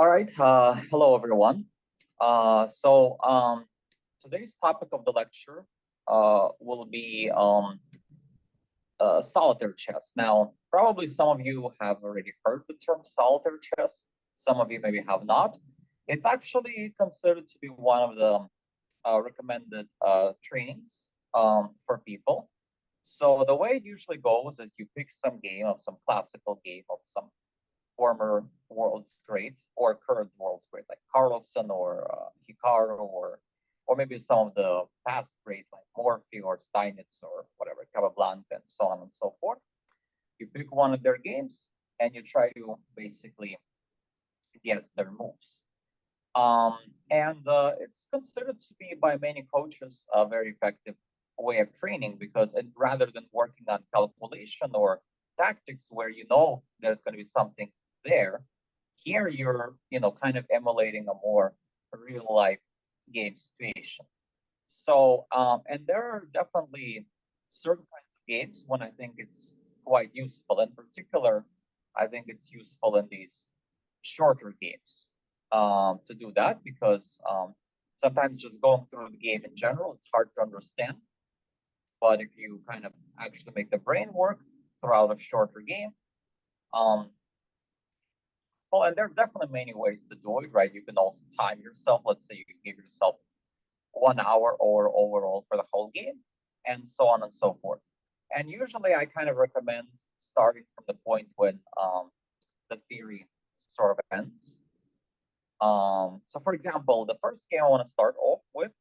All right. Hello, everyone. Today's topic of the lecture will be solitaire chess. Now, probably some of you have already heard the term solitaire chess. Some of you maybe have not. It's actually considered to be one of the recommended trainings for people. So the way it usually goes is you pick some game of some classical game of some former world's great or current world's great, like Carlsen or Hikaru or maybe some of the past great like Morphy or Steinitz or whatever, Capablanca and so on and so forth. You pick one of their games and you try to basically guess their moves. Um, and it's considered to be by many coaches a very effective way of training because rather than working on calculation or tactics where you know there's going to be something there, here you're kind of emulating a more real life game situation. And there are definitely certain kinds of games when I think it's quite useful. In particular, I think it's useful in these shorter games to do that because sometimes just going through the game in general, it's hard to understand. But if you kind of actually make the brain work throughout a shorter game, well, and there are definitely many ways to do it, right? You can also time yourself. Let's say you give yourself 1 hour or overall for the whole game, and so on and so forth. And usually, I kind of recommend starting from the point when the theory sort of ends. So, for example, the first game I want to start off with,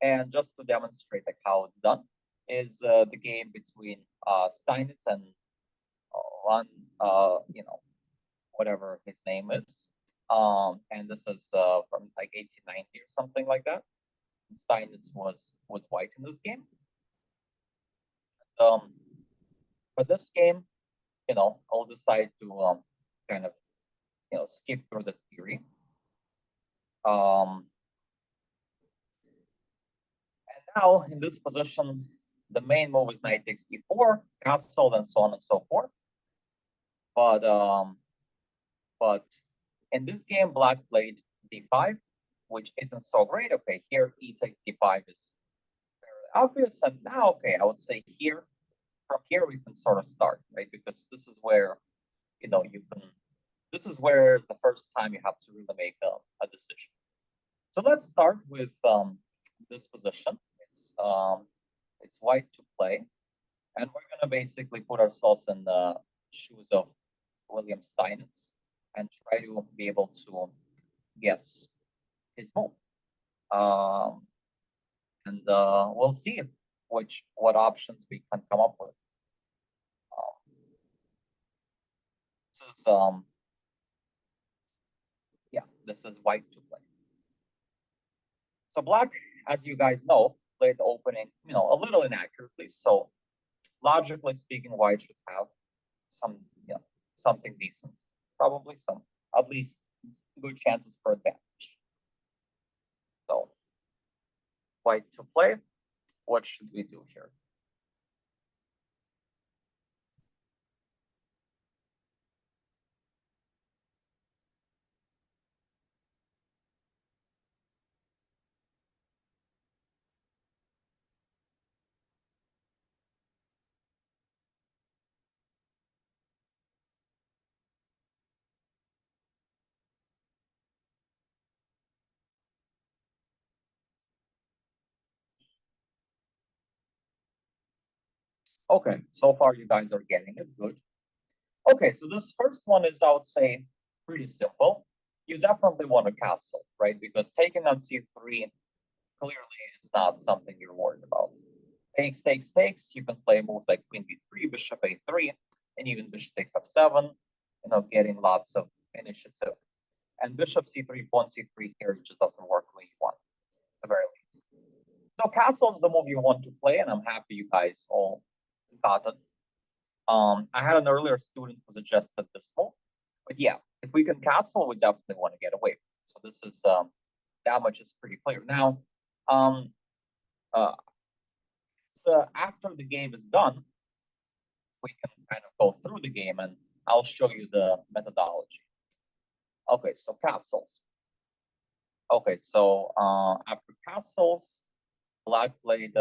and just to demonstrate like how it's done, is the game between Steinitz and one, whatever his name is. And this is from like 1890 or something like that. Steinitz was white in this game. But this game, I'll decide to kind of skip through the theory. And now in this position, the main move is knight takes e4, castle, and so on and so forth. But in this game, black played d5, which isn't so great. Okay, here e takes d5 is very obvious. And now, okay, I would say here, from here we can sort of start, right? Because this is where, this is where the first time you have to really make a decision. So let's start with this position. It's white to play. And we're going to basically put ourselves in the shoes of William Steinitz and try to be able to guess his move. And we'll see what options we can come up with. This is white to play. So black, as you guys know, played the opening, a little inaccurately. So logically speaking, white should have some, something decent, probably some, at least good chances for advantage. So white to play. What should we do here? Okay, so far you guys are getting it. Good. Okay, so this first one is, I would say, pretty simple. You definitely want a castle, right? Because taking on c3 clearly is not something you're worried about. Takes, takes, takes. You can play moves like queen b3, bishop a3, and even bishop takes f7, getting lots of initiative. And bishop c3, pawn c3 here just doesn't work the way you want, at the very least. So castle is the move you want to play, and I'm happy you guys all got it. I had an earlier student who suggested this move, but yeah, if we can castle, we definitely want to get away. So this is that much is pretty clear. Now, so after the game is done, we can kind of go through the game, and I'll show you the methodology. Okay, so castles. Okay, so after castles, black played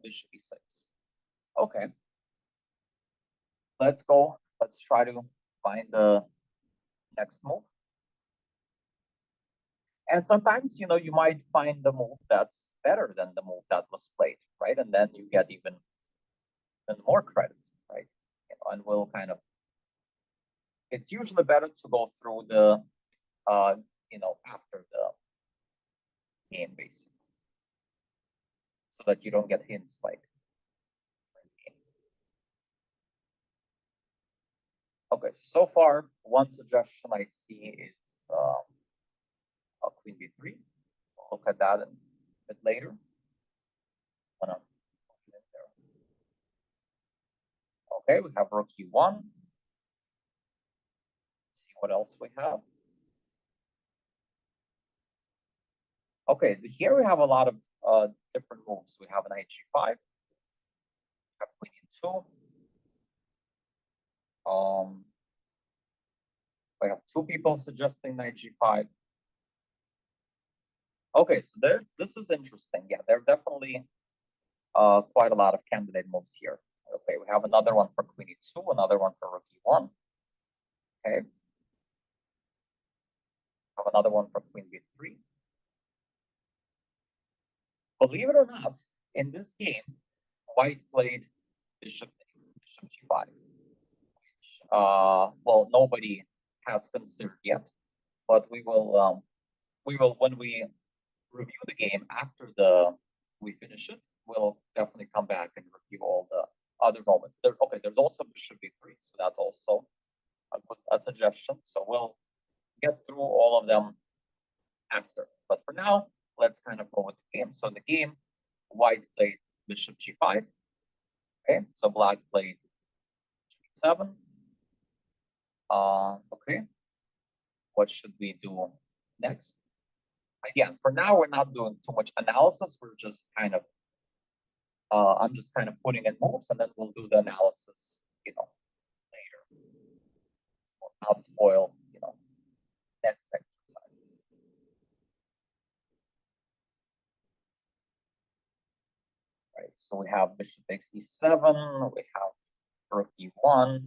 bishop e6. Okay, let's go. Let's try to find the next move. And sometimes, you know, you might find the move that's better than the move that was played, right? And then you get even more credit, right? You know, and we'll kind of, it's usually better to go through the, you know, after the game, basically, so that you don't get hints like. Okay, so far, one suggestion I see is queen b3. We'll look at that a bit later. Okay, we have rook e1. Let's see what else we have. Okay, here we have a lot of different moves. We have knight g5, we have queen e2. We have two people suggesting knight g5. Okay, so this is interesting. Yeah, there are definitely quite a lot of candidate moves here. Okay, we have another one for queen e2, another one for rook e1. Okay, have another one for queen b3. Believe it or not, in this game, white played bishop g5, which well, nobody has considered yet, but we will when we review the game after we finish it, we'll definitely come back and review all the other moments. There's also bishop b3, so that's also a suggestion. So we'll get through all of them after. But for now, let's kind of go with the game. So in the game, white played bishop g5. Okay, so black played g7. Okay, what should we do next? Again, for now, we're not doing too much analysis. We're just kind of, I'm just kind of putting in moves, and then we'll do the analysis, you know, later. We'll not spoil, you know, next exercises. Right, so we have bishop takes e7, we have rook e1.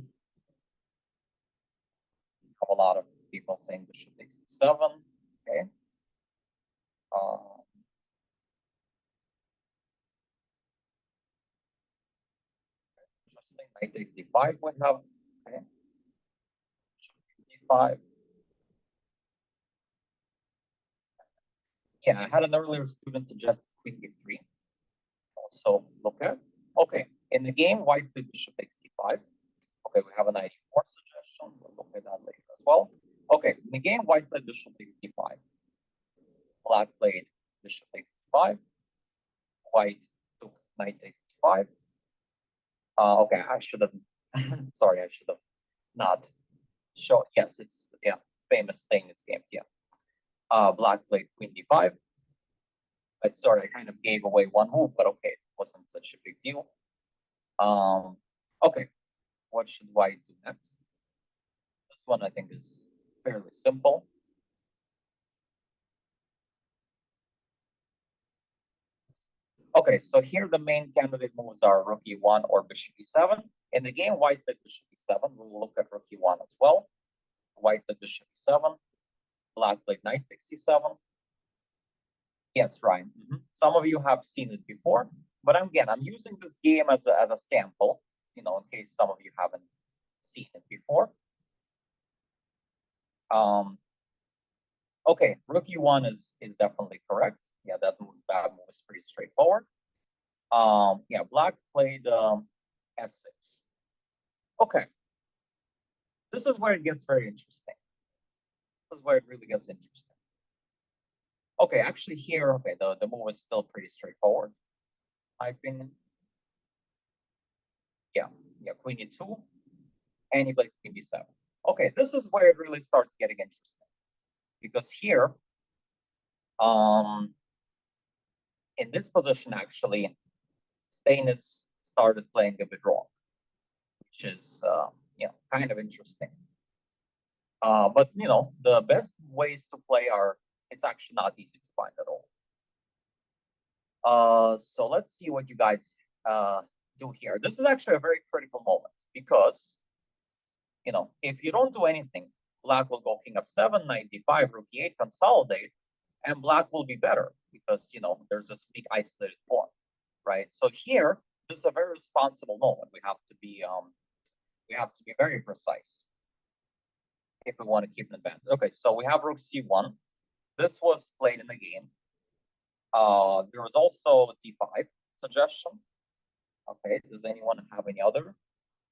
We have a lot of people saying bishop takes e7. Okay. Interesting. Knight takes d5 we have. Okay. d5. Yeah, I had an earlier student suggest queen b3. Also look at. Okay, in the game, white played bishop takes d5. Okay, we have a knight e4 suggestion. We'll look at that later as well. Okay, in the game, white played bishop takes d5. Black played bishop takes d5. White took knight takes d5. Okay, I should have. Sorry, I should have not shown. Yes, it's famous thing in this game. Yeah. Black played queen d5. Sorry, I kind of gave away one move, but okay, it wasn't such a big deal. Okay, what should white do next? This one I think is fairly simple. Okay, so here the main candidate moves are rook e1 or bishop e7. In the game, white played bishop e7. We will look at rook e1 as well. White played bishop e7. Black played knight takes e7. Yes, Ryan. Some of you have seen it before, but again, I'm using this game as a sample, you know, in case some of you haven't seen it before. Okay, rook e1 is definitely correct. Yeah, that move is pretty straightforward. Yeah, black played f6. Okay, this is where it gets very interesting. This is where it really gets interesting. Okay, actually here, okay, the move is still pretty straightforward, in my opinion. Yeah, queen e2, and he played queen d7. Okay, this is where it really starts getting interesting, because here, in this position, actually, Steinitz started playing a bit wrong, which is, kind of interesting. But the best ways to play it's actually not easy to find at all. So let's see what you guys do here. This is actually a very critical moment because if you don't do anything, black will go king f7, knight d5, rook e8, consolidate, and black will be better because there's this big isolated pawn, right? So here, this is a very responsible moment. We have to be very precise if we want to keep an advantage. Okay, so we have rook c1. This was played in the game. There was also a d5 suggestion. Okay, does anyone have any other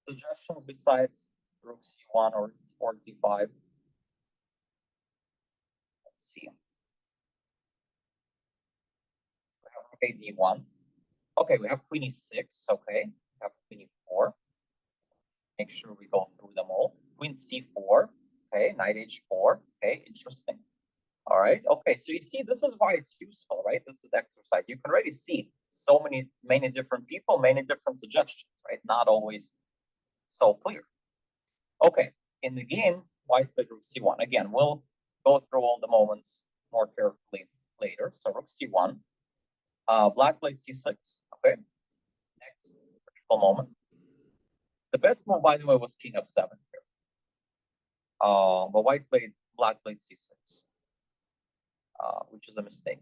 suggestions besides rook c1 or d5? Let's see. We have rook a d1. Okay, we have queen e6. Okay, we have queen e4. Make sure we go through them all. Queen c4. Okay, knight h4. Okay, interesting. All right. Okay, so you see, this is why it's useful, right? This is exercise. You can already see so many different people, many different suggestions, right? Not always so clear. Okay, in the game, white played rook c1. Again, we'll go through all the moments more carefully later. So rook c1. Black played c6. Okay. Next critical moment. The best move, by the way, was king f7 here. But black played c6, which is a mistake.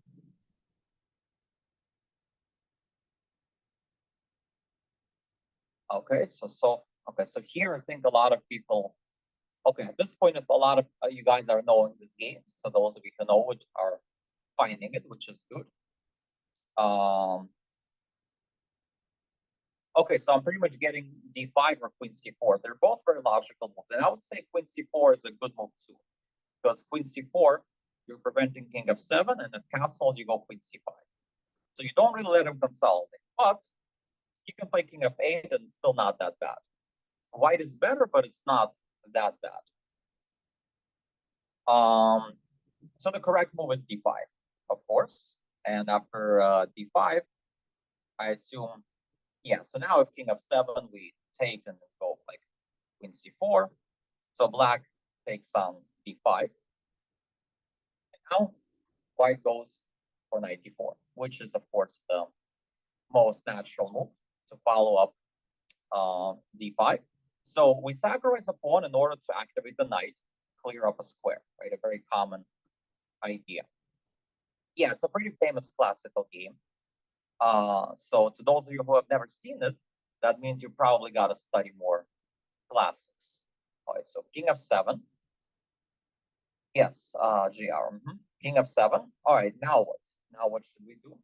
Okay, so here I think a lot of people. Okay, at this point, if a lot of you guys are knowing this game, so those of you who know it are finding it, which is good. Okay, so I'm pretty much getting d5 or queen c4. They're both very logical moves, and I would say queen c4 is a good move too, because queen c4 you're preventing king f7, and at castles you go queen c5. So you don't really let him consolidate, but you can play king f8 and it's still not that bad. White is better, but it's not that bad. So the correct move is d5, of course. And after d5, I assume, yeah. So now if king f7, we take and go like queen c4. So black takes on d5. And now white goes for knight d4, which is of course the most natural move to follow up d5. So we sacrifice a pawn in order to activate the knight, clear up a square, right? A very common idea. Yeah, it's a pretty famous classical game. So to those of you who have never seen it, that means you probably got to study more classics. All right, so king f7. Yes, GR. King f7. All right, now what? Now what should we do?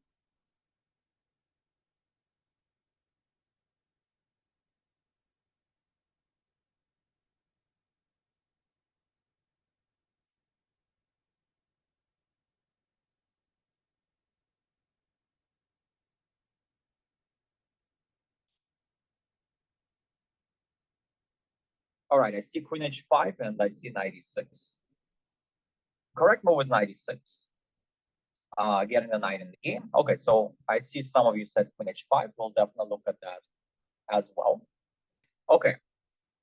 All right, I see queen h5 and I see knight e6. Correct move is knight e6. Getting the knight in the game. Okay, so I see some of you said queen h5. We'll definitely look at that as well. Okay,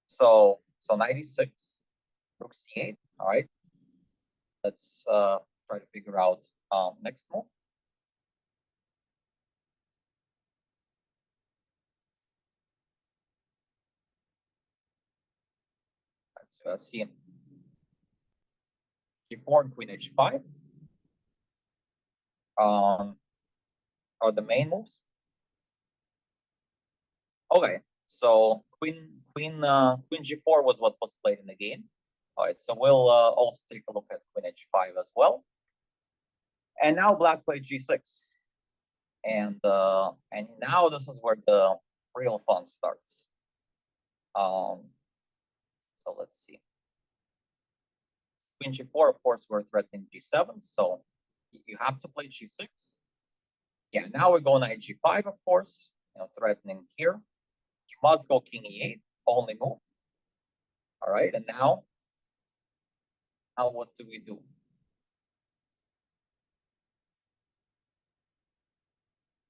so knight e6, rook c8. All right, let's try to figure out next move. Let's see g4 and queen h5 are the main moves. Okay, so queen g4 was what was played in the game. All right, so we'll also take a look at queen h5 as well. And now black played g6, and now this is where the real fun starts. So let's see. Queen g4, of course, we're threatening g7, so you have to play g6. Yeah, now we're going knight g5, of course, threatening here. You must go king e8, only move. All right, and now what do we do?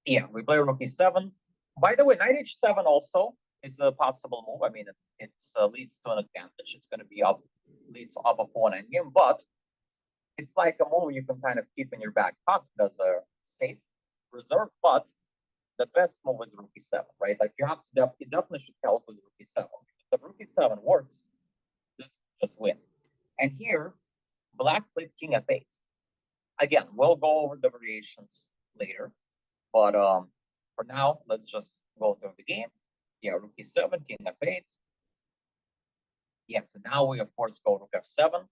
Yeah, we play rook e7. By the way, knight h7 also is a possible move. I mean, it leads to an advantage. It's going to be up lead to up a pawn endgame, but it's like a move you can kind of keep in your back pocket as a safe reserve. But the best move is rook e7, right? Like you definitely should help with rook e7. If rook e7 works, this just win. And here, black played king f8. Again, we'll go over the variations later, but for now, let's just go through the game. Yeah, rook e7, king f8. Yes, and now we of course go rook f7,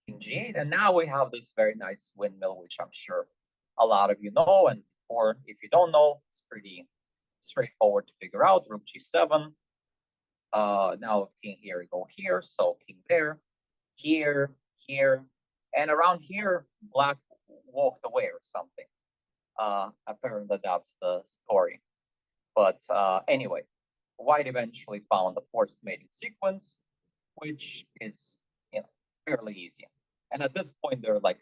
king g8, and now we have this very nice windmill, which I'm sure a lot of you know, and or if you don't know, it's pretty straightforward to figure out. Rook g7. Now king here, go here, so king there, here, here, and around here, black walked away or something. Apparently that's the story. But anyway, white eventually found the forced mating sequence, which is, fairly easy. And at this point, there are like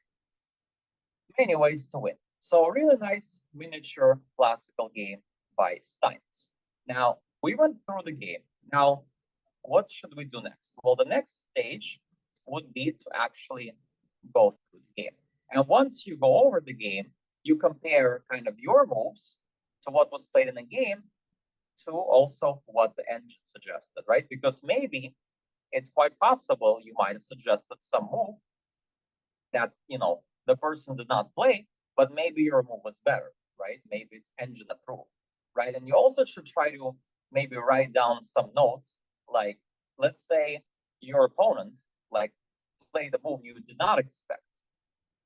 many ways to win. So a really nice miniature classical game by Steins. Now, we went through the game. Now, what should we do next? Well, the next stage would be to actually go through the game. And once you go over the game, you compare kind of your moves to what was played in the game to also what the engine suggested, right? Because maybe it's quite possible you might have suggested some move that, the person did not play, but maybe your move was better, right? Maybe it's engine approved, right? And you also should try to maybe write down some notes, like, let's say your opponent, like, played a move you did not expect.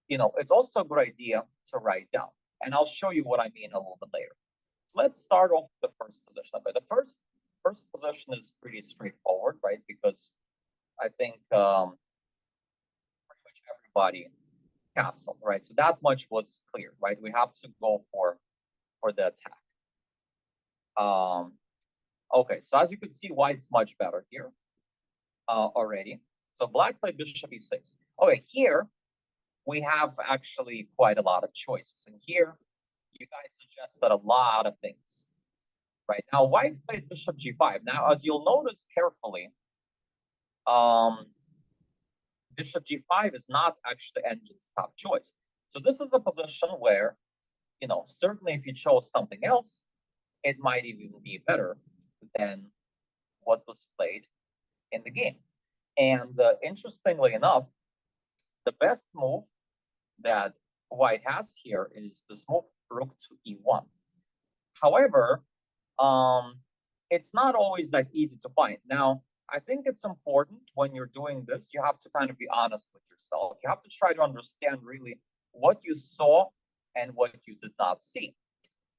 It's also a good idea to write down. And I'll show you what I mean a little bit later. Let's start off with the first position. But the first position is pretty straightforward, right? Because I think pretty much everybody castle, right? So that much was clear, right? We have to go for the attack. Okay, so as you can see, white's much better here already. So black played bishop e6. Okay, here we have actually quite a lot of choices. And here, you guys suggested a lot of things. Right now, white played bishop g5. Now, as you'll notice carefully, bishop g5 is not actually engine's top choice. So this is a position where, certainly if you chose something else, it might even be better than what was played in the game. And interestingly enough, the best move that white has here is this move rook to e1. However, it's not always that easy to find. Now, I think it's important when you're doing this, you have to kind of be honest with yourself. You have to try to understand really what you saw and what you did not see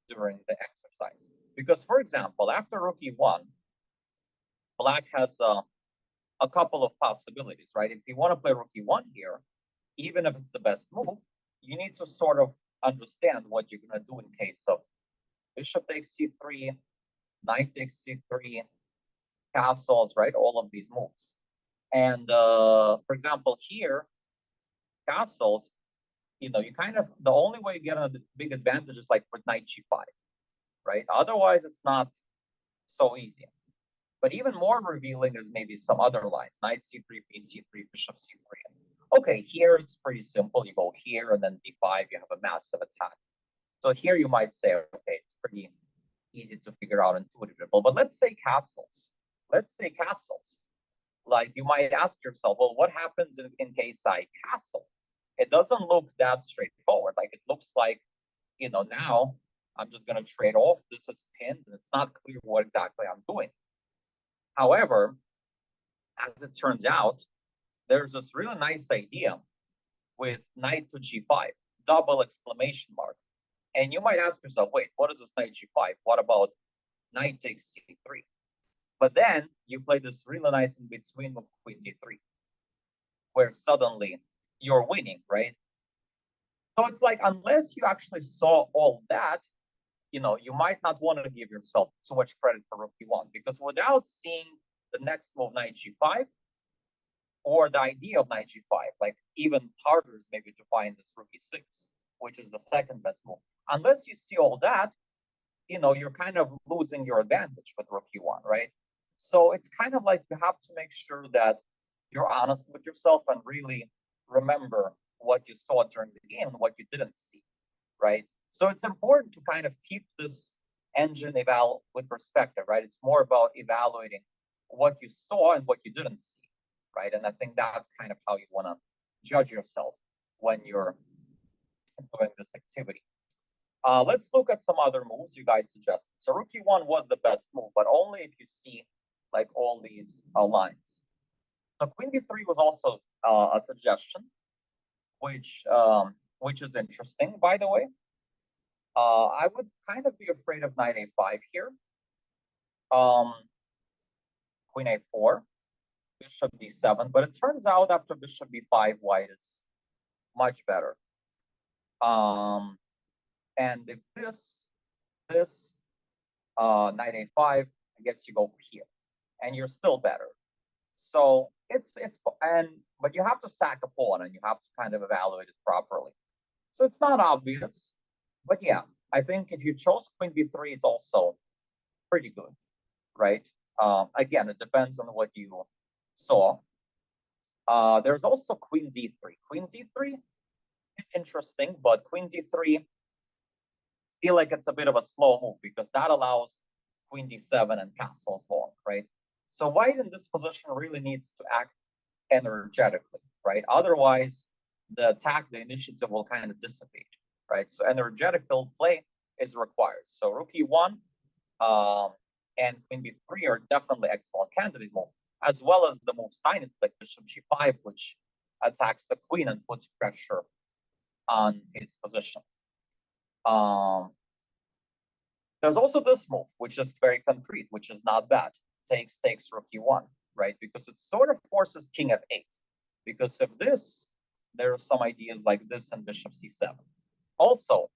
during the exercise. Because, for example, after rook e1, black has a couple of possibilities, right? If you want to play rook e1 here, even if it's the best move, you need to sort of understand what you're going to do in case of bishop takes c3, knight takes c3, castles, right? All of these moves. And for example, here, castles, you kind of, the only way you get a big advantage is like with knight g5, right? Otherwise, it's not so easy. But even more revealing is maybe some other lines, knight c3, bc3, bishop c3. Okay, here it's pretty simple. You go here and then d5, you have a massive attack. So here you might say, okay, it's pretty easy to figure out intuitively. But let's say castles. Let's say castles. Like you might ask yourself, well, what happens in case I castle? It doesn't look that straightforward. Like it looks like, now I'm just going to trade off. This is pinned, and it's not clear what exactly I'm doing. However, as it turns out, there's this really nice idea with knight to g5, double exclamation mark. And you might ask yourself, wait, what is this knight g5? What about knight takes c3? But then you play this really nice in between with queen d3, where suddenly you're winning, right? So it's like, unless you actually saw all that, you might not want to give yourself too much credit for rook e1, because without seeing the next move, knight g5, or the idea of knight g5, like even harder is maybe to find this rook e6, which is the second best move. Unless you see all that, you're kind of losing your advantage with rook e1, right? So it's kind of like you have to make sure that you're honest with yourself and really remember what you saw during the game and what you didn't see, right? So it's important to kind of keep this engine eval with perspective, right? It's more about evaluating what you saw and what you didn't see, right? And I think that's kind of how you want to judge yourself when you're doing this activity. Let's look at some other moves you guys suggested. So rook e1 was the best move, but only if you see like all these lines. So queen b3 was also a suggestion, which is interesting, by the way. I would kind of be afraid of knight a5 here. Queen a4, bishop d7, but it turns out after bishop b5, white is much better. And if this knight a5, I guess you go here, and you're still better. So but you have to sack a pawn and you have to kind of evaluate it properly. So it's not obvious, but yeah, I think if you chose queen b3, it's also pretty good, right? Again, it depends on what you saw. There's also queen d3. Queen d3 is interesting, but queen d3, feel like it's a bit of a slow move because that allows queen d7 and castles long, right? So white in this position really needs to act energetically, right? Otherwise, the attack, the initiative will kind of dissipate, right? So energetical play is required. So rook e1 and queen b3 are definitely excellent candidate moves, as well as the move Steinitz like bishop g5, which attacks the queen and puts pressure on his position. There's also this move, which is very concrete, which is not bad. Takes rook e1, right? Because it sort of forces king f8. Because of this, there are some ideas like this and bishop c7. Also,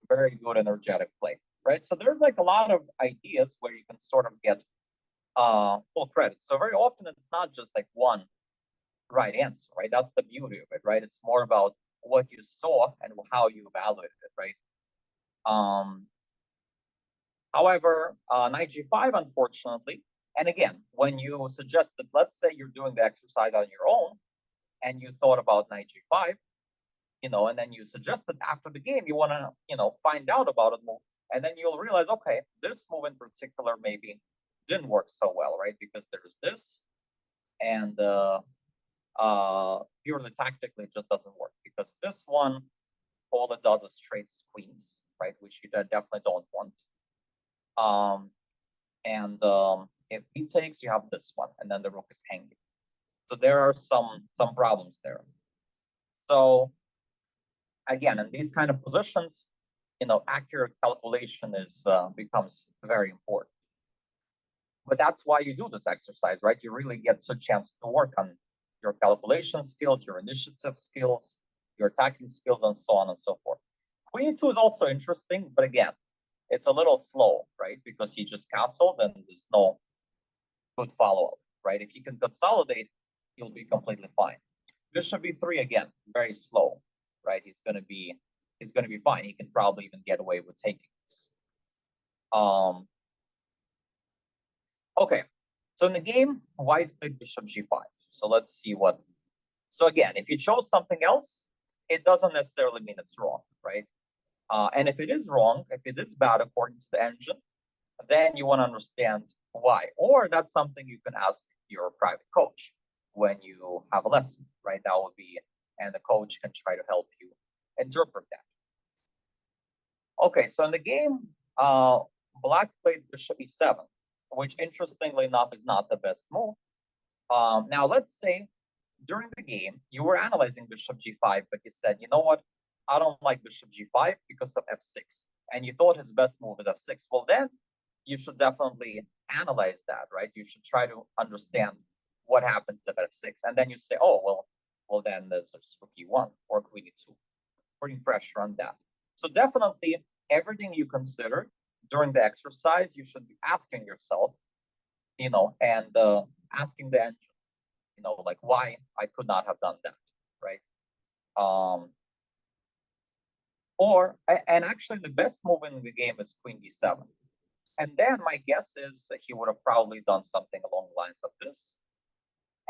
very good energetic play, right? So there's like a lot of ideas where you can sort of get full credit. So very often it's not just like one right answer, right? That's the beauty of it, right? It's more about what you saw and how you evaluated it, right? However, knight g5, unfortunately, and again, when you suggested, let's say you're doing the exercise on your own and you thought about knight g5, and then you suggested after the game, you want to, find out about it more. And then you'll realize, okay, this move in particular maybe didn't work so well, right? Because there's this, and purely tactically, it just doesn't work. Because this one, all it does is trades queens, right? Which you definitely don't want. If he takes, you have this one, and then the rook is hanging. So there are some problems there. So again, in these kind of positions, accurate calculation becomes very important. But that's why you do this exercise, right? You really get a chance to work on your calculation skills, your initiative skills, your attacking skills, and so on and so forth. Queen e2 is also interesting, but again, it's a little slow, right? Because he just castled and there's no good follow-up, right? If he can consolidate, he'll be completely fine. Bishop b3 again, very slow, right? He's gonna be fine. He can probably even get away with taking this. Okay, so in the game, white played bishop g5. So let's see what. So again, if you chose something else, it doesn't necessarily mean it's wrong, right? And if it is wrong, if it is bad according to the engine, then you want to understand why. Or that's something you can ask your private coach when you have a lesson, right? That would be, and the coach can try to help you interpret that. Okay, so in the game, black played bishop e7, which interestingly enough is not the best move. Now let's say during the game you were analyzing bishop g5, but you said, you know what, I don't like bishop g5 because of f6, and you thought his best move is f6. Well, then you should definitely analyze that, right? You should try to understand what happens to f6, and then you say, oh, well, then there's rook e1 or queen e2, putting pressure on that. So definitely everything you consider during the exercise, you should be asking yourself, and asking the engine, like why I could not have done that, right? And actually the best move in the game is queen d7. And then my guess is that he would have probably done something along the lines of this.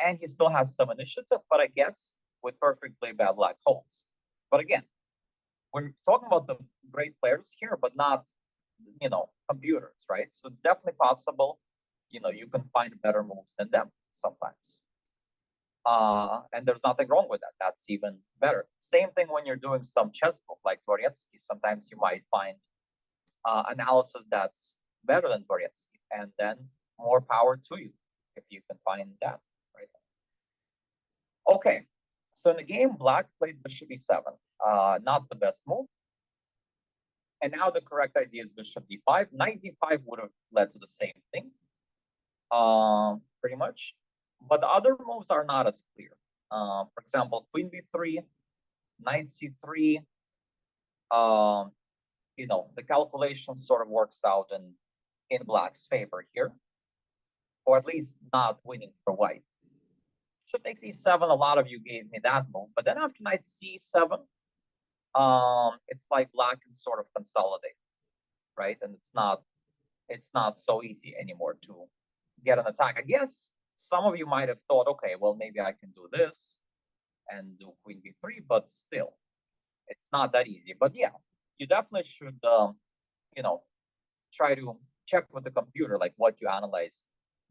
and he still has some initiative, but I guess with perfectly bad luck holds. But again, we're talking about the great players here, but not, computers, right? So it's definitely possible, you can find better moves than them sometimes. And there's nothing wrong with that. That's even better. Same thing when you're doing some chess book like Dvoretsky. Sometimes you might find analysis that's better than Dvoretsky, and then more power to you if you can find that. Right. Okay. So in the game, Black played Bishop E7. Not the best move. And now the correct idea is Bishop D5. Knight D5 would have led to the same thing, pretty much. But the other moves are not as clear. For example, Queen B3, Knight C3. The calculation sort of works out in Black's favor here, or at least not winning for White. Bishop takes E7. A lot of you gave me that move, but then after Knight C7, it's like Black can sort of consolidate, right? And it's not so easy anymore to get an attack. I guess some of you might have thought, okay, well, maybe I can do this and do Queen B3, but still, it's not that easy. But yeah, you definitely should, try to check with the computer, like what you analyzed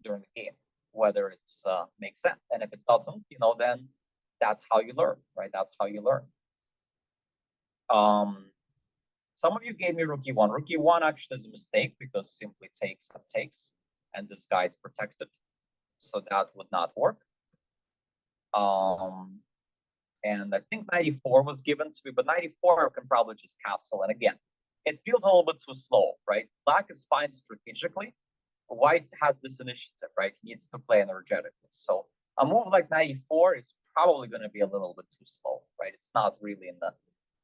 during the game, whether it's makes sense. And if it doesn't, then that's how you learn, right? That's how you learn. Some of you gave me Rook E1. Rook E1 actually is a mistake because simply takes and takes, and this guy's protected, so that would not work. And I think 94 was given to me, but 94 can probably just castle. And again, it feels a little bit too slow, right? Black is fine strategically. White has this initiative, right? He needs to play energetically. So a move like 94 is probably going to be a little bit too slow, right? It's not really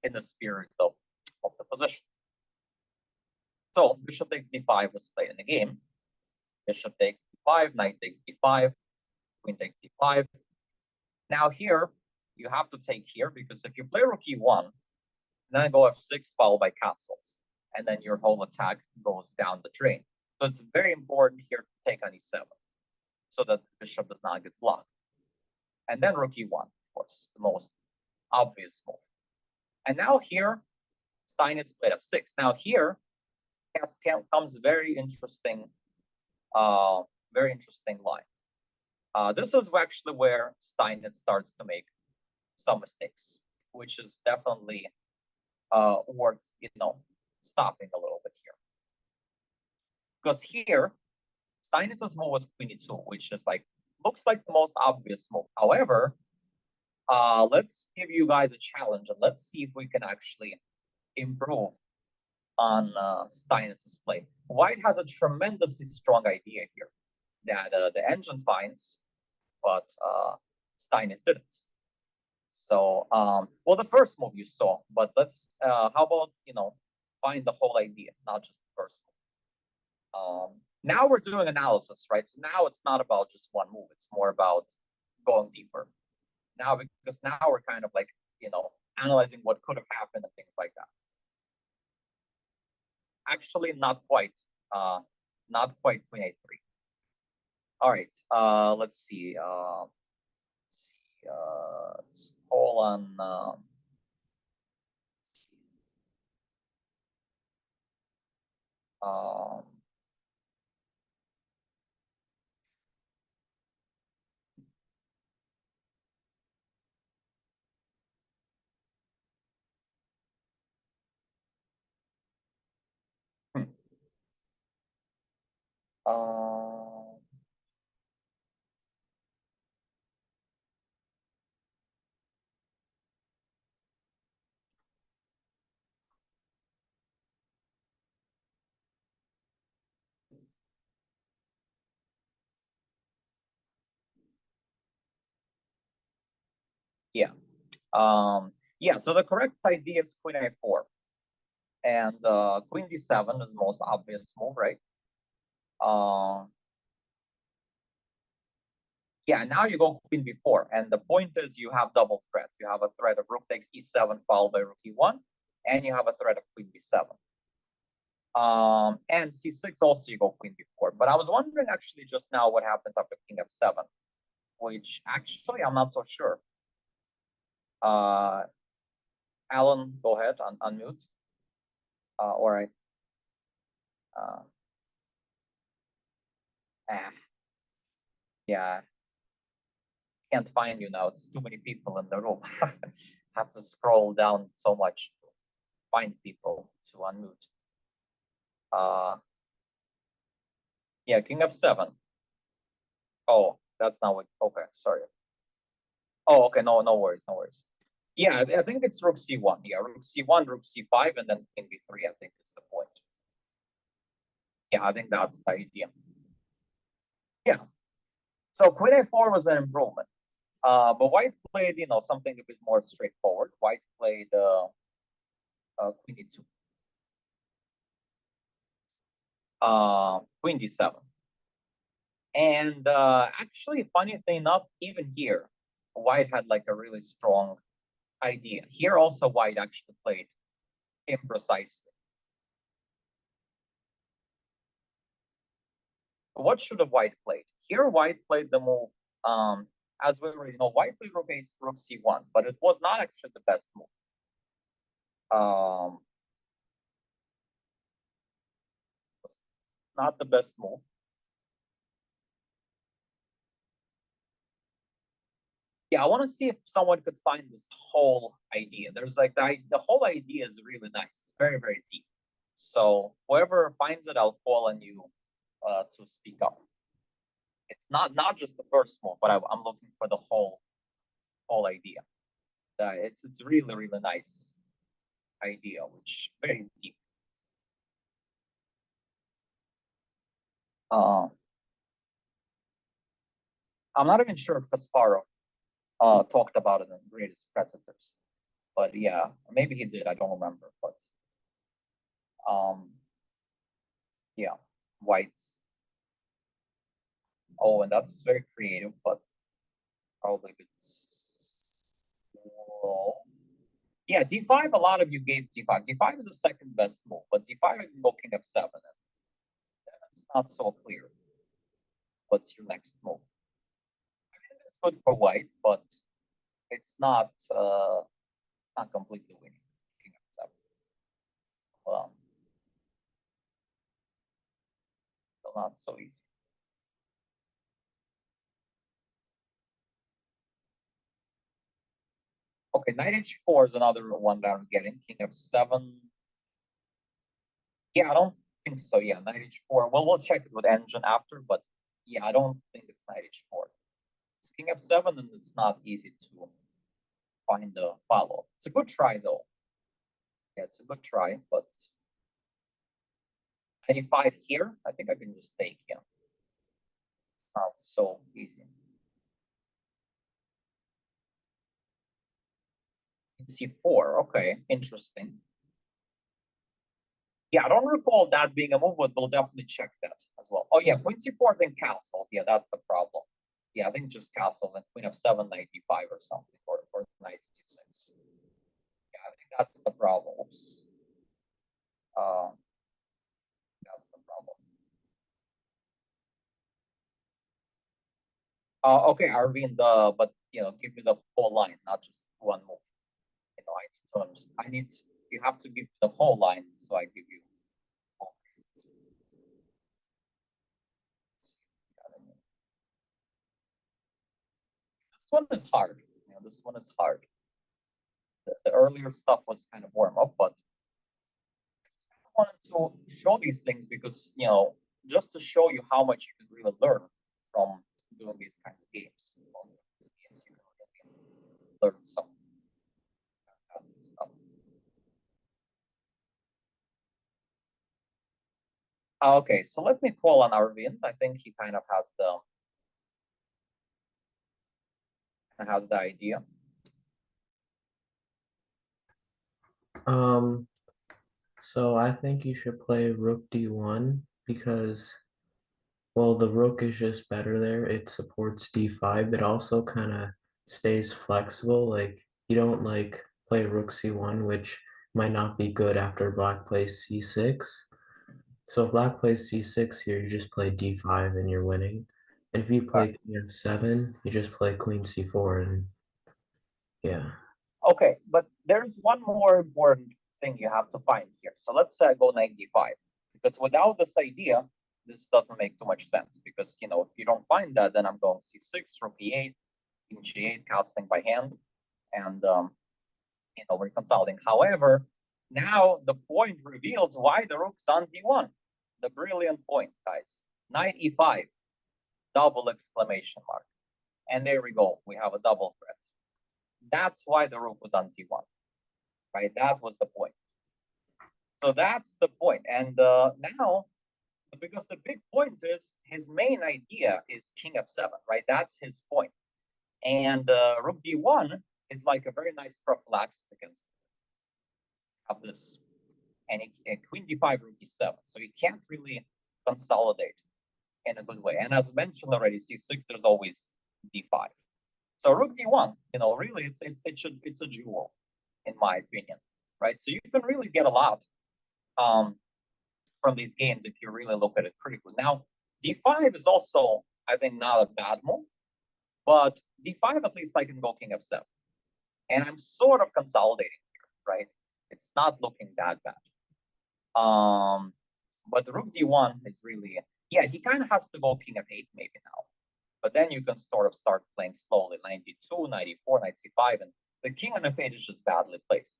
in the spirit of the position. So Bishop takes D5 was played in the game. Bishop takes D5, Knight takes D5, Queen takes D5. Now here, you have to take here, because if you play Rook E1, then go F6 followed by castles, and then your whole attack goes down the drain. So it's very important here to take on E7, so that the bishop does not get blocked. And then Rook E1, of course, the most obvious move. And now here, Steinitz played F6. Now here comes very interesting line. This is actually where Steinitz starts to make some mistakes, which is definitely worth stopping a little bit here. Because here, Steinitz's move was Queen E2, which is looks like the most obvious move. However, let's give you guys a challenge, and let's see if we can actually improve on Steinitz's play. White has a tremendously strong idea here that the engine finds, but Steinitz didn't. So, well, the first move you saw, but let's, how about, find the whole idea, not just the first move. Now we're doing analysis, right? So now it's not about just one move. It's more about going deeper. Now, because now we're kind of analyzing what could have happened and things like that. Actually, not quite Queen A3. All right, let's see. Let's call on. Uh, yeah. Yeah, so the correct idea is Queen A4. And Queen D7 is the most obvious move, right? Yeah, now you go Queen B4. And the point is you have double threat. You have a threat of Rook takes E7 followed by Rook E1, and you have a threat of Queen B7. And C6 also you go Queen B4. But I was wondering actually just now what happens after King F7. which actually I'm not so sure. Uh, Alan, go ahead, unmute. All right. Uh, ah, yeah, can't find you now. It's too many people in the room. Have to scroll down so much to find people to unmute. Yeah, King f7. Oh, that's not what. Okay, sorry. Oh, okay. No, no worries, no worries. Yeah, I think it's rook c1. Yeah, rook c1, rook c5, and then king b3. I think is the point. Yeah, I think that's the idea. Yeah. So queen a4 was an improvement. But white played, something a bit more straightforward. White played queen e2. Queen d7. And actually, funny thing enough, even here, white had like a really strong idea. Here also white actually played imprecisely. What should have white played? Here white played the move, as we already know, white played rook c1, but it was not actually the best move. Not the best move. Yeah, I want to see if someone could find this whole idea. There's like the whole idea is really nice. It's very, very deep. So whoever finds it, I'll call on you to speak up. It's not just the first move, but I'm looking for the whole idea. It's really, really nice idea, which very deep. I'm not even sure if Kasparov talked about it in Greatest Precedents, but yeah, maybe he did. I don't remember, but yeah, white. Oh, and that's very creative, but probably a bit slow. Yeah, d5. A lot of you gave d5. D5 is the second best move, but d5 I can go king f7, and it's not so clear. What's your next move? I mean, it's good for white, but it's not completely winning. King f7. So not so easy. Okay, knight h4 is another one that I'm getting. King f7. Yeah, I don't think so. Yeah, knight h4. Well, we'll check it with engine after, but yeah, I don't think it's knight h4. It's king f7, and it's not easy to find the follow. It's a good try, though. Yeah, it's a good try, but 95 here, I think I can just take, yeah. Not so easy. c4, okay, interesting. Yeah, I don't recall that being a move, but we'll definitely check that as well. Oh yeah, queen c4 then castle. Yeah, that's the problem. Yeah, I think just castle and queen f7, knight d5 or something, or knight c6. Yeah, I think that's the problem. Oops. That's the problem. Okay, Arvind, but give me the whole line, not just one move. I need you have to give me the whole line, so I give you all. This one is hard. This one is hard. The earlier stuff was kind of warm up, but I wanted to show these things because just to show you how much you can really learn from doing these kind of games. You can really learn some fantastic stuff. Okay, so let me call on Arvind. I think he kind of has the idea. So I think you should play rook d1 because, well, the rook is just better there. It supports d5. It also kind of stays flexible. Like you don't like play rook c1, which might not be good after black plays c6. So if black plays c6 here, you just play d5 and you're winning. And if you play king f7, you just play queen c4, and yeah. Okay, but there's one more important thing you have to find here. So let's go knight d5, because without this idea, this doesn't make too much sense. Because if you don't find that, then I'm going c6, rook e8, king g8, casting by hand, and we're consulting. However, now the point reveals why the rook's on d1. The brilliant point, guys. Knight e5, double exclamation mark. And there we go. We have a double threat. That's why the rook was on d1, right? That was the point. So that's the point. And now, because the big point is his main idea is king f7, right? That's his point. And rook d1 is like a very nice prophylaxis against of this. And queen d5, rook e7. So you can't really consolidate in a good way. And as mentioned already, c6, there's always d5. So rook d1, really it's a jewel, in my opinion, right? So you can really get a lot from these games if you really look at it critically. Now, d5 is also, I think, not a bad move, but d5 at least I can go king f7, and I'm sort of consolidating here, right? It's not looking that bad. But rook d1 is really, yeah, he kind of has to go king f8 maybe now. But then you can sort of start playing slowly, 92, 94, knight c5, and the king on f8 is just badly placed,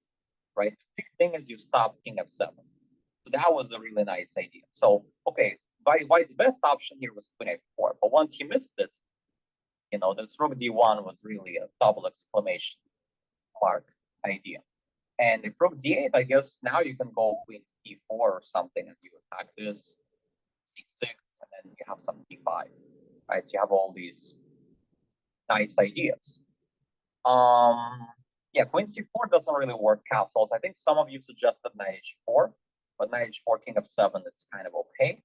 right? The big thing is you stop king f7. So that was a really nice idea. So, okay, White's best option here was queen f4, but once he missed it, this rook d1 was really a double exclamation mark idea. And if rook d8, I guess now you can go queen d4 or something, and you attack this, c6, and then you have some d5, right? So you have all these nice ideas. Yeah, queen c4 doesn't really work castles. I think some of you suggested knight h4, but knight h4, king f7, it's kind of okay.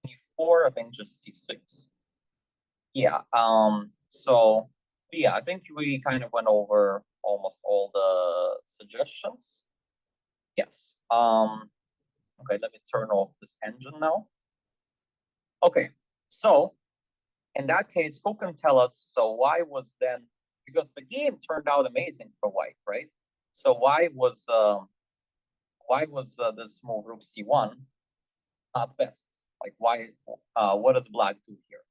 e4, I think just c6. Yeah, so yeah, I think we kind of went over almost all the suggestions. Yes. Okay, let me turn off this engine now. Okay, so in that case, who can tell us, so why was then, because the game turned out amazing for White, right? So why was this move rook c1 not best? Like why, what does Black do here?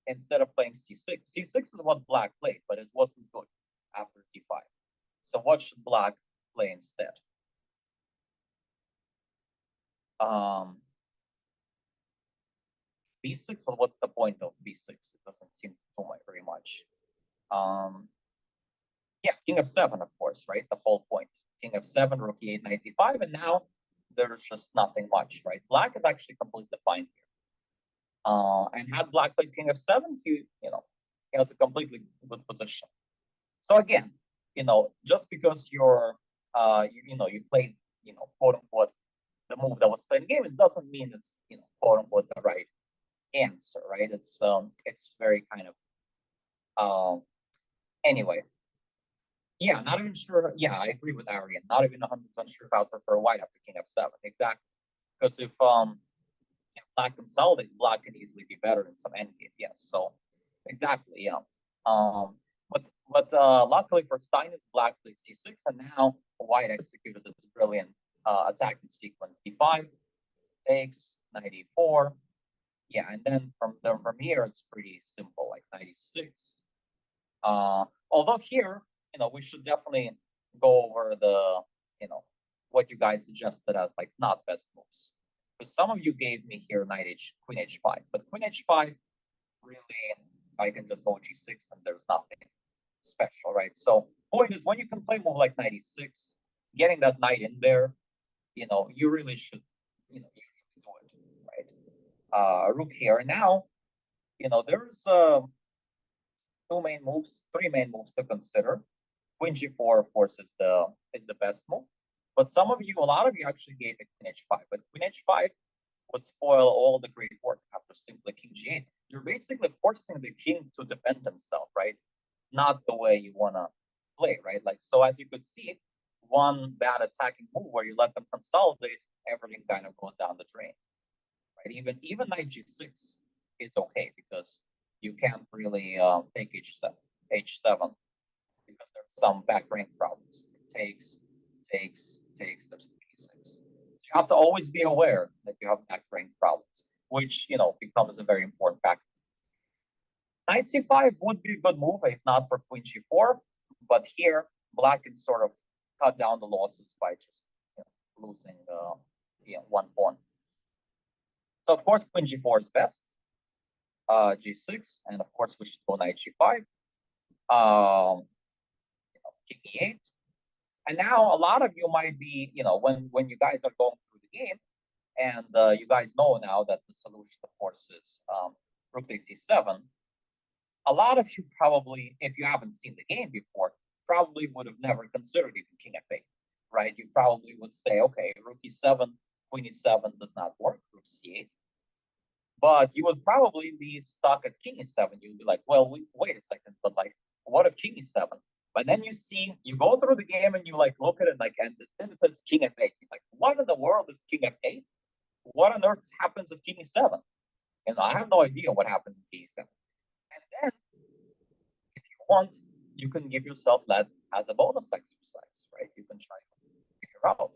Instead of playing c6, c6 is what Black played, but it wasn't good after d5. So what should Black play instead? b6, well, what's the point of b6? It doesn't seem to do very much. Yeah, king f7, of course, right? The whole point. King f7, rook e8, knight d5, and now there's just nothing much, right? Black is actually completely fine here. And had Black played king f7, he has a completely good position. So again, just because you're, you played, quote unquote, the move that was played in the game, it doesn't mean it's, quote unquote, the right answer, right? It's very kind of, anyway. Yeah, not even sure. Yeah, I agree with Arian. Not even 100% sure if I would prefer White after king f7. Exactly. Because if Black consolidates, Black can easily be better in some endgame. Yes. So exactly. Yeah. But luckily for Steinitz, Black played c6, and now White executed this brilliant attacking sequence. d5 takes, knight e4. Yeah, and then from here it's pretty simple, like 96. Although here, we should definitely go over the, what you guys suggested as like not best moves. Because some of you gave me here queen h5, but queen h5 really, I can just go g6 and there's nothing special, right? So point is, when you can play move like 96, getting that knight in there, you really should, you should do it, right? Rook here now, there's three main moves to consider. Queen g4, of course, is the best move. But a lot of you actually gave it queen h5. But queen h5 would spoil all the great work after simply king g8. You're basically forcing the king to defend himself, right? Not the way you want to play, right? Like, so as you could see, one bad attacking move where you let them consolidate, everything kind of goes down the drain, right? Even knight g6, is okay because you can't really take h7 because there's some back rank problems. It takes, there's p6. So you have to always be aware that you have back rank problems, which, becomes a very important factor. Knight c5 would be a good move if not for queen g4, but here black can sort of cut down the losses by just losing one pawn. So of course queen g4 is best, g6, and of course we should go knight g5, king e8, and now a lot of you might be, when you guys are going through the game, and you guys know now that the solution, of course, is rook takes e7. A lot of you probably, if you haven't seen the game before, probably would have never considered even king f8, right? You probably would say, okay, rook e7, queen e7 does not work, rook c8. But you would probably be stuck at king e7. You'd be like, well, wait a second, but like, what if king e7? But then you go through the game and you like look at it like, and then it says king f8. You're like, what in the world is king f8? What on earth happens if king e7? And I have no idea what happened in king e7. And then, if you want, you can give yourself that as a bonus exercise, right? You can try to figure out.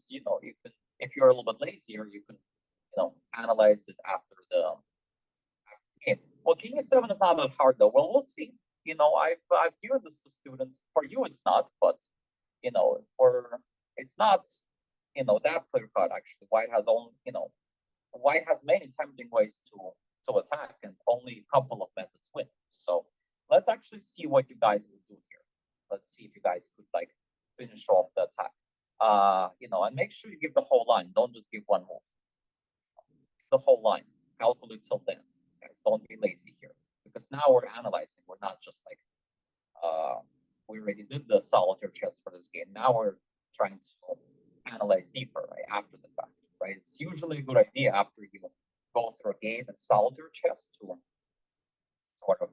You can, if you're a little bit lazier, you can, analyze it after the game. Well, king e7 is not that hard though. Well, we'll see. I've given this to students. For you, it's not, but it's not, that clear cut actually. White has many tempting ways to attack, and only a couple of methods win. So let's actually see what you guys will do here. Let's see if you guys could like finish off the attack. And make sure you give the whole line. Don't just give one move. The whole line. Calculate till the end. Guys, don't be lazy here. Because now we're analyzing. We're not just like we already did the solitaire chess for this game. Now we're trying to analyze deeper, right, after the fact. Right? It's usually a good idea after you go through a game in solitaire chess to sort of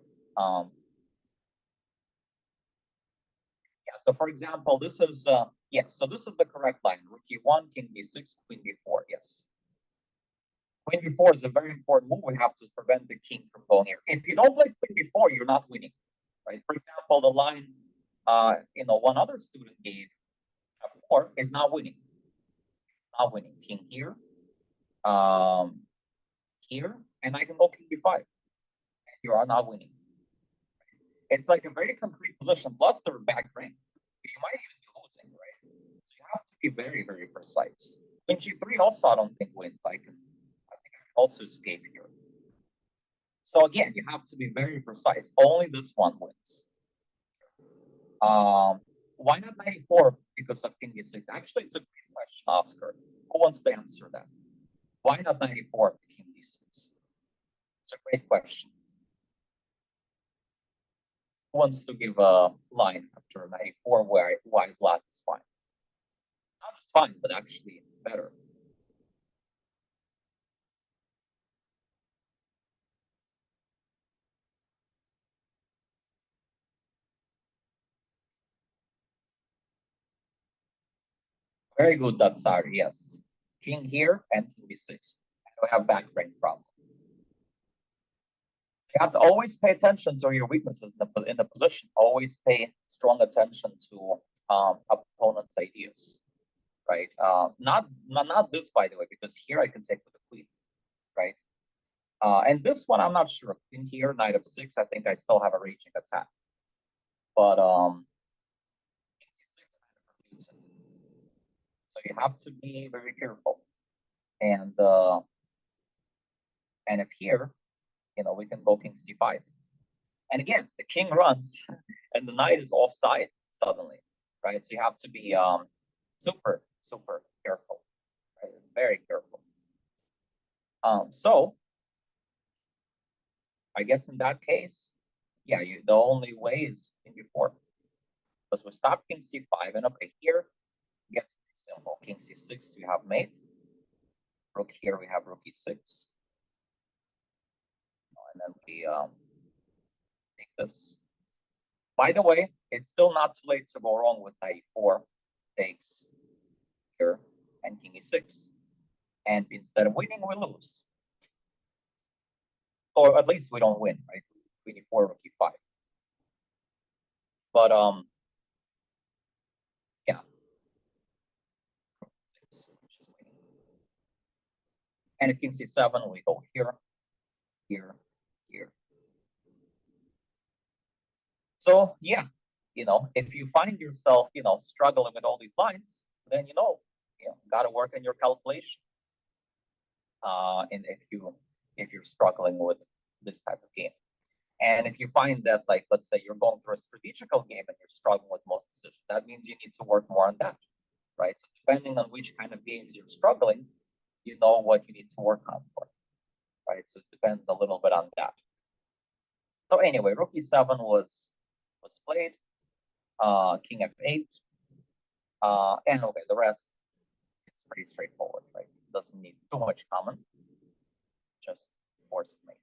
so for example, this is so this is the correct line. Rook e1, king d6, queen d4. Yes. Queen b4 is a very important move. We have to prevent the king from going here. If you don't play queen b4, you're not winning. Right? For example, the line one other student gave f4 is not winning. Not winning. King here. Here, and I can go king b5. And you are not winning. It's like a very concrete position, plus they're back rank. You might even be losing, right? So you have to be very, very precise. Queen g3 also I don't think wins. I think I can also escape here. So again, you have to be very precise. Only this one wins. Why not 94 because of king d6? Actually, it's a great question, Oscar. Who wants to answer that? Why not 94 king d6? It's a great question. Who wants to give a line after 94 why black is fine? Not just fine, but actually better. Very good, Datsari, yes. King here and king b6. And we have back rank problem. You have to always pay attention to your weaknesses in the position. Always pay strong attention to opponent's ideas, right? Not this, by the way, because here I can take with the queen, right? And this one, I'm not sure. In here, knight of 6, I think I still have a raging attack. But so you have to be very careful. And if here, we can go king c5. And again, the king runs and the knight is offside suddenly, right? So you have to be super, super careful, right? Very careful. So I guess in that case, yeah, the only way is king b4. Because we stop king c5, and okay, here gets simple. King c6, we have mate. Rook here, we have rook e6. And then we take this. By the way, it's still not too late to go wrong with knight e4. Takes here and king e6. and instead of winning, we lose. Or at least we don't win, right? Queen e4, rook e5. But yeah. And if king c7, we go here, here, here. So yeah, if you find yourself, struggling with all these lines, then got to work on your calculation. And if you're struggling with this type of game, and if you find that, like, let's say you're going through a strategical game and you're struggling with most decisions, that means you need to work more on that, right? So depending on which kind of games you're struggling, you know what you need to work on for, right? So it depends a little bit on that. So anyway, rook e7 was played, king f8, and okay, the rest is pretty straightforward, right? Doesn't need too much comment, just forced mate.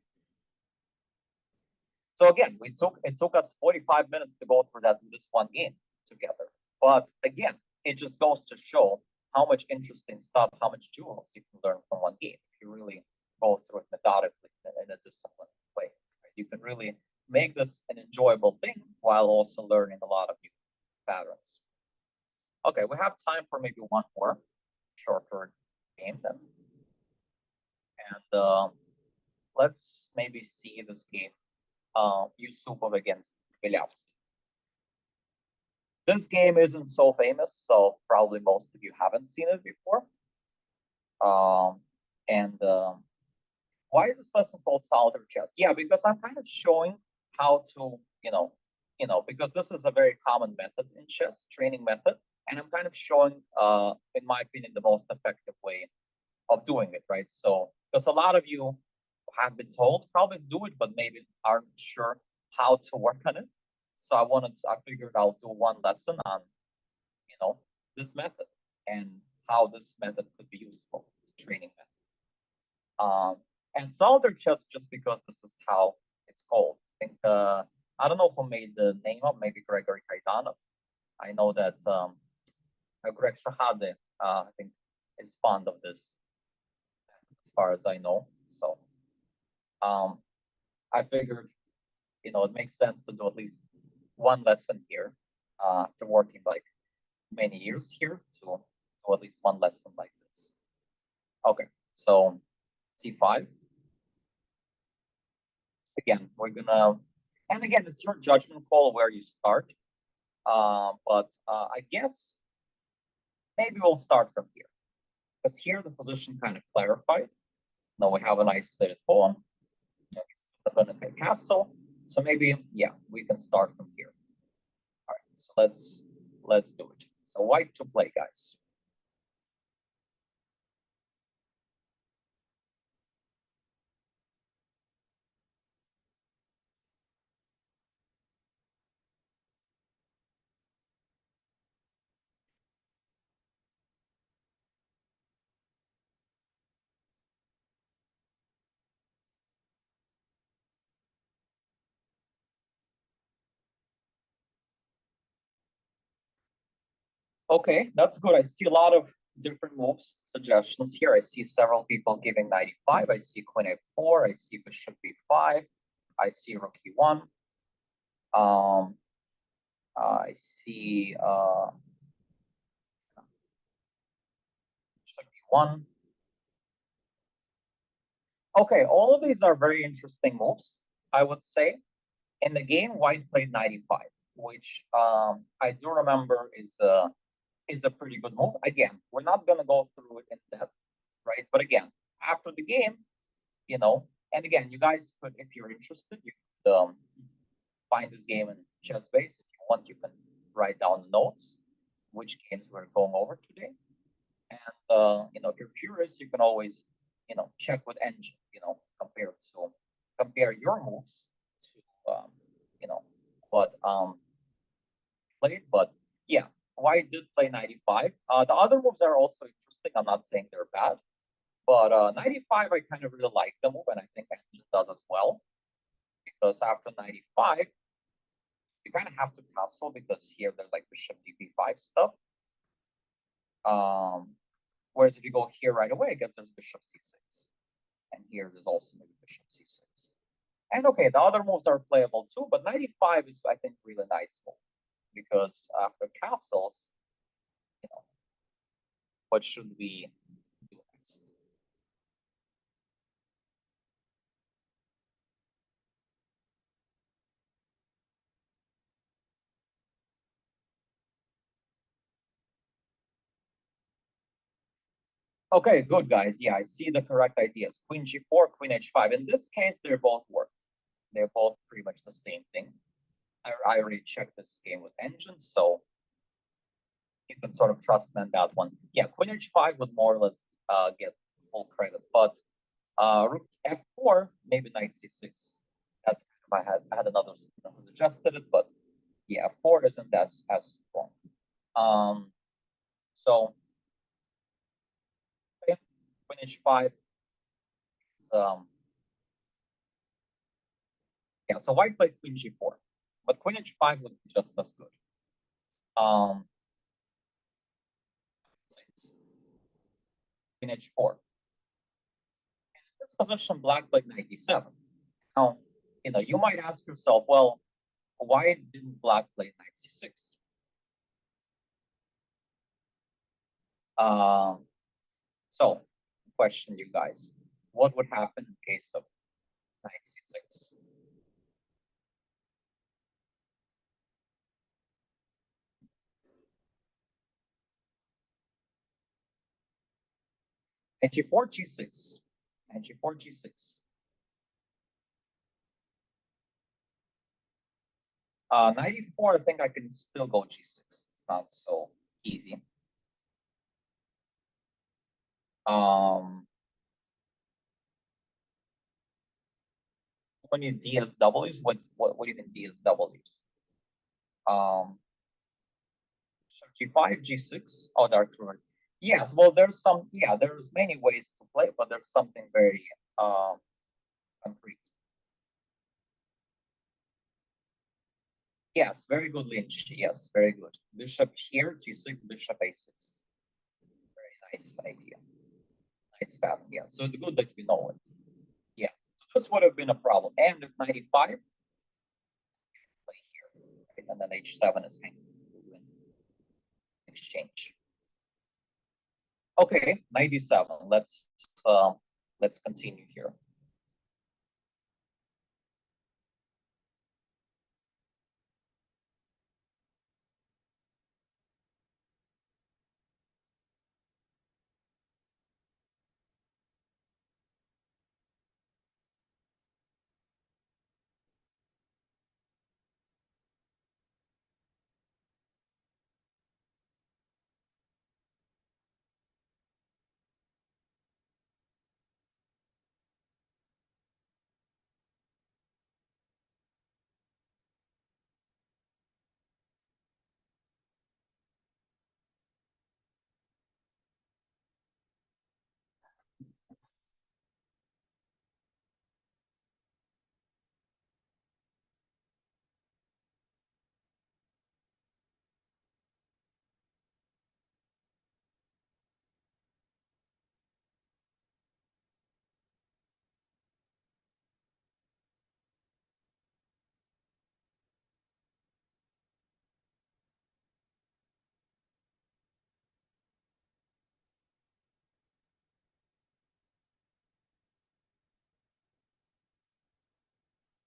So again, it took us 45 minutes to go through this one game together. But again, it just goes to show how much interesting stuff, how much jewels you can learn from one game if you really go through it methodically in a disciplined way. Right? You can really make this an enjoyable thing while also learning a lot of new patterns. Okay, we have time for maybe one more shorter game then. And let's maybe see this game, Yusupov against Bilyavsky. This game isn't so famous, so probably most of you haven't seen it before. And why is this lesson called Solitaire Chess? Yeah, because I'm kind of showing how to, because this is a very common method in chess, training method, and I'm kind of showing, in my opinion, the most effective way of doing it, right? So, because a lot of you have been told probably do it, but maybe aren't sure how to work on it. So I figured I'll do one lesson on, this method and how this method could be useful, training method. And Solitaire Chess, just because this is how it's called. I think I don't know who made the name up, maybe Gregory Kaidanov. I know that Greg Shahade, I think, is fond of this, as far as I know. So I figured, it makes sense to do at least one lesson here, after working like many years here, to at least one lesson like this. Okay, so c5. Again, and again, it's your judgment call where you start. But I guess maybe we'll start from here, because here the position kind of clarified. Now we have an isolated pawn, a castle. So maybe, yeah, we can start from here. All right, so let's do it. So white to play, guys. Okay, that's good. I see a lot of different moves, suggestions here. I see several people giving knight e5. I see queen a4. I see bishop b5. I see rook e1. I see bishop e1. Okay, all of these are very interesting moves, I would say. In the game, white played knight e5, which I do remember is a pretty good move. Again, we're not going to go through it in depth, right? But again, after the game, and again, you guys could, if you're interested, you could find this game in Chess Base. If you want, you can write down notes, which games we're going over today. And if you're curious, you can always, check with Engine, compare your moves to, what played. But yeah, white did play 95. The other moves are also interesting. I'm not saying they're bad, but 95, I kind of really like the move, and I think Engine does as well. Because after 95, you kind of have to castle, because here there's like bishop db5 stuff. Whereas if you go here right away, I guess there's bishop c6. And here there's also maybe bishop c6. And okay, the other moves are playable too, but knight e5 is, I think, really nice move. Because after castles, you know, what should we do next? Okay, good guys. Yeah, I see the correct ideas. Queen g4, queen h5. In this case, they both work. They're both pretty much the same thing. I already checked this game with engine, so you can sort of trust me on that one. Yeah, queen h5 would more or less get full credit, but rook f4, maybe knight c6. That's kind of, I had another student who suggested it, but yeah, f4 isn't as strong. So okay, queen h5 is yeah, so white played queen g4, but queen h5 would be just as good. Queen h4. In this position, black played knight d7. Now, you might ask yourself, well, why didn't black play knight c6? So, question you guys, what would happen in case of knight c6? Knight g4, g6. Knight g4, g6. Knight e4, I think I can still go g6. It's not so easy. When you DSWs, what do you mean DSWs? G5, G6. Oh, dark ruin. Yes, well, there's many ways to play, but there's something very concrete. Yes, very good Lynch. Yes, very good. Bishop here, G6, bishop A6. Very nice idea. Nice pattern. Yeah, so it's good that you know it. Yeah, so this would have been a problem. And if 95, play here. Right? And then H7 is hanging. Exchange. Okay, 97. Let's continue here.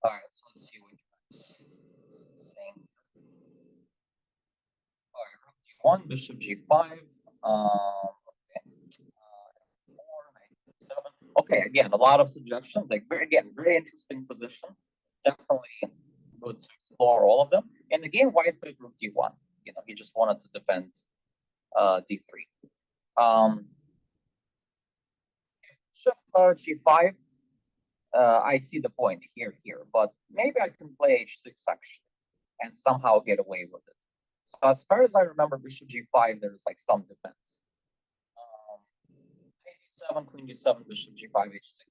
All right, so let's see what you guys saying. All right, rook d1, bishop g5. Okay. 4, knight 7. Okay, again, a lot of suggestions. Like very interesting position. Definitely good to explore all of them. And again, white played rook d1. He just wanted to defend d3. Bishop g5. I see the point here, but maybe I can play h6 actually, and somehow get away with it. So as far as I remember, bishop g5, there's like some defense. 87, queen d7, bishop g5, h6,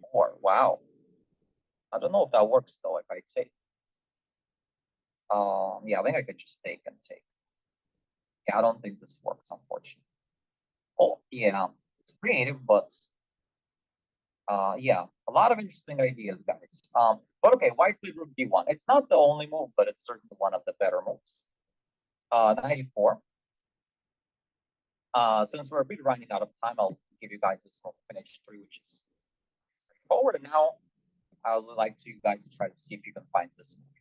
84. Wow. I don't know if that works though. If I take, yeah, I think I could just take and take. Yeah, I don't think this works, unfortunately. Oh, yeah, it's creative, but yeah, a lot of interesting ideas, guys. But okay, white played rook d1. It's not the only move, but it's certainly one of the better moves. 94. Since we're a bit running out of time, I'll give you guys this move in h3, which is straightforward. And now I would like to you guys to try to see if you can find this move here.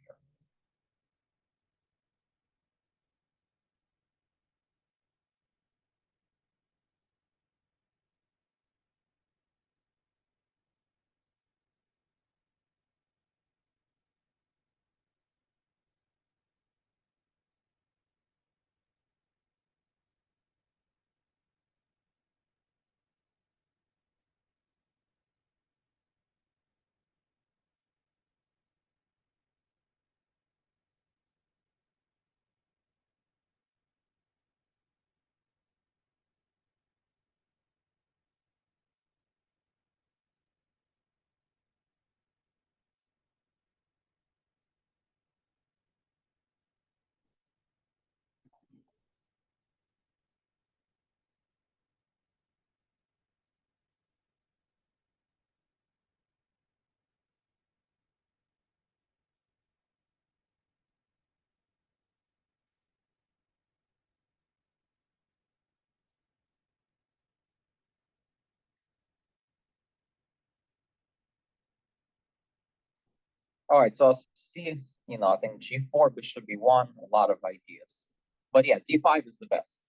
All right, so C is, I think g4, bishop b1, a lot of ideas. But yeah, d5 is the best.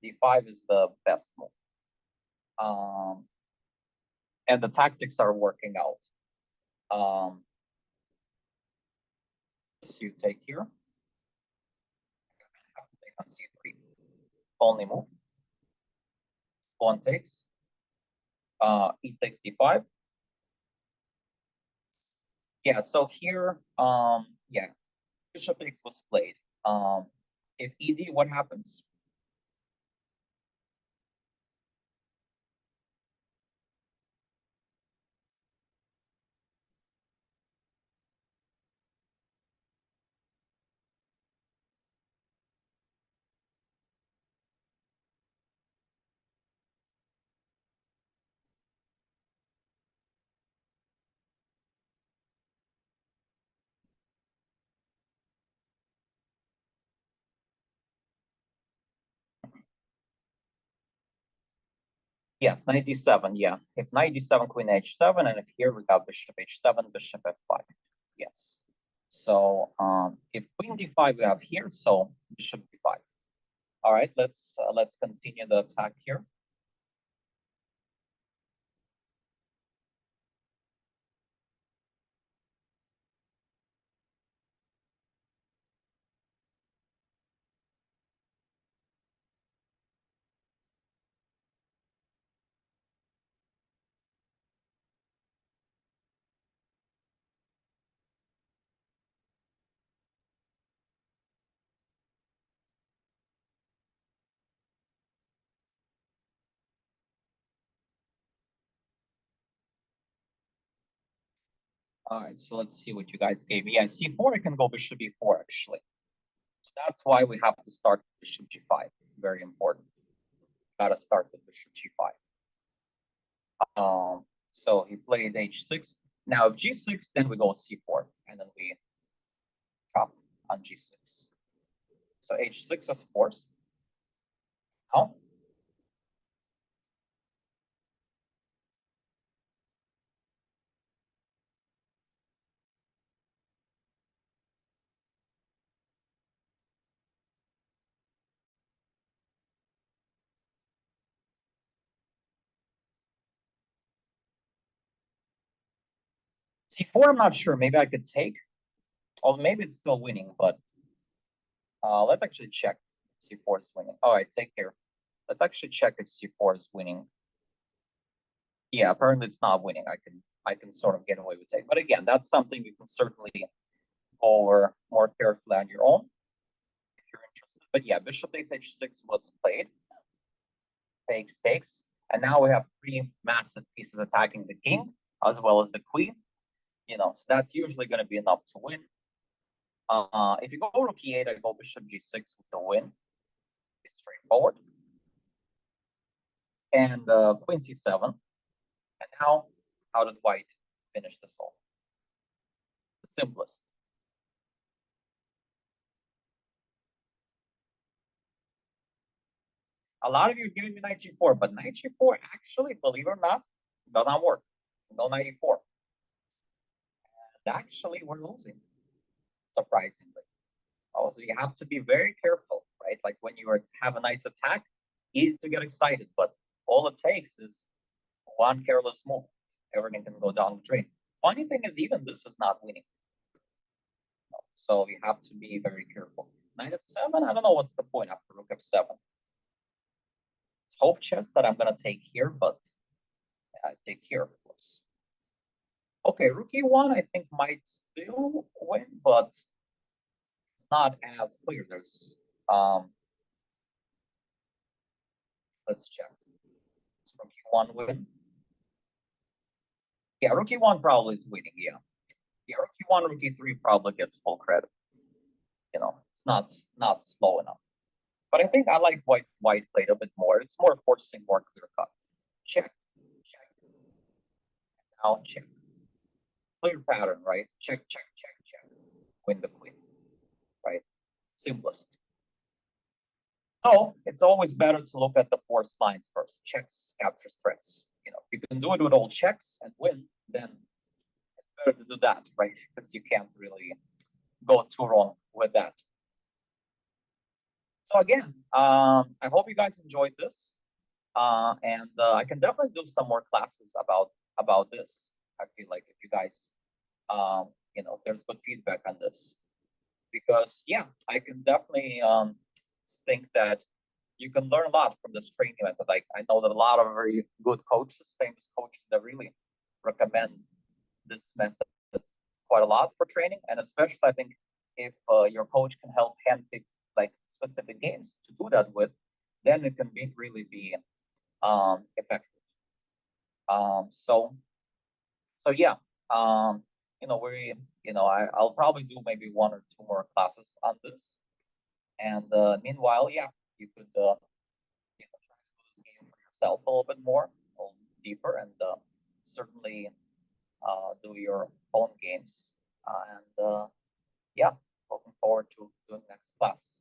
D5 is the best move. And the tactics are working out. So you take here. Have to take on c3. Only move. Pawn takes. E takes d5. Yeah, so here, yeah, bishop x was played. If ed, what happens? Yes, knight d7, yeah. If knight d7, queen h7, and if here we got bishop h7, bishop f5. Yes. So if queen d5 we have here, so bishop d5. All right, let's continue the attack here. All right, so let's see what you guys gave me. Yeah, c4, I can go bishop e4 actually. So that's why we have to start with bishop g5. Very important. Gotta start with bishop g5. So he played h6. Now if g6, then we go c4, and then we chop on g6. So h6 is forced. Now c4, I'm not sure. Maybe I could take, or maybe it's still winning. But let's actually check. C4 is winning. All right, take care. Let's actually check if c4 is winning. Yeah, apparently it's not winning. I can sort of get away with take. But again, that's something you can certainly go over more carefully on your own if you're interested. But yeah, bishop takes h6 was played. Takes. And now we have three massive pieces attacking the king as well as the queen. So that's usually going to be enough to win. If you go rook e8, I go bishop g6 with the win. It's straightforward. and queen c7. And now, how did white finish this hole? The simplest. A lot of you are giving me knight g4, but knight g4 actually, believe it or not, does not work. No knight e4. And actually, we're losing, surprisingly. Oh, so you have to be very careful, right? Like when you have a nice attack, easy to get excited, but all it takes is one careless move. Everything can go down the drain. Funny thing is, even this is not winning. So you have to be very careful. Knight f7, I don't know what's the point after rook f7. It's hope chess that I'm going to take here, but I take here, of course. Okay, rook e1, I think might still win, but it's not as clear. There's, let's check. Is rook e1 win? Yeah, rook e1 probably is winning, yeah. Yeah, rook e1, rook e3 probably gets full credit. You know, it's not slow enough. But I think I like white played a bit more. It's more forcing, more clear cut. Check, check. Now check. Clear pattern, right? Check, check, check, check. Win the queen, right? Simplest. So it's always better to look at the forced lines first. Checks, captures, threats. You know, if you can do it with all checks and win, then it's better to do that, right? Because you can't really go too wrong with that. So again, I hope you guys enjoyed this, and I can definitely do some more classes about this. I feel like if you guys, you know, there's good feedback on this, because yeah, I can definitely think that you can learn a lot from this training method. Like I know that a lot of very good coaches, famous coaches, that really recommend this method quite a lot for training, and especially I think if your coach can help handpick like specific games to do that with, then it can really be effective. So yeah, you know, I'll probably do maybe one or two more classes on this, and meanwhile, yeah, you could you know, try to do this game for yourself a little bit more, a little deeper, and certainly do your own games. And yeah, looking forward to doing next class.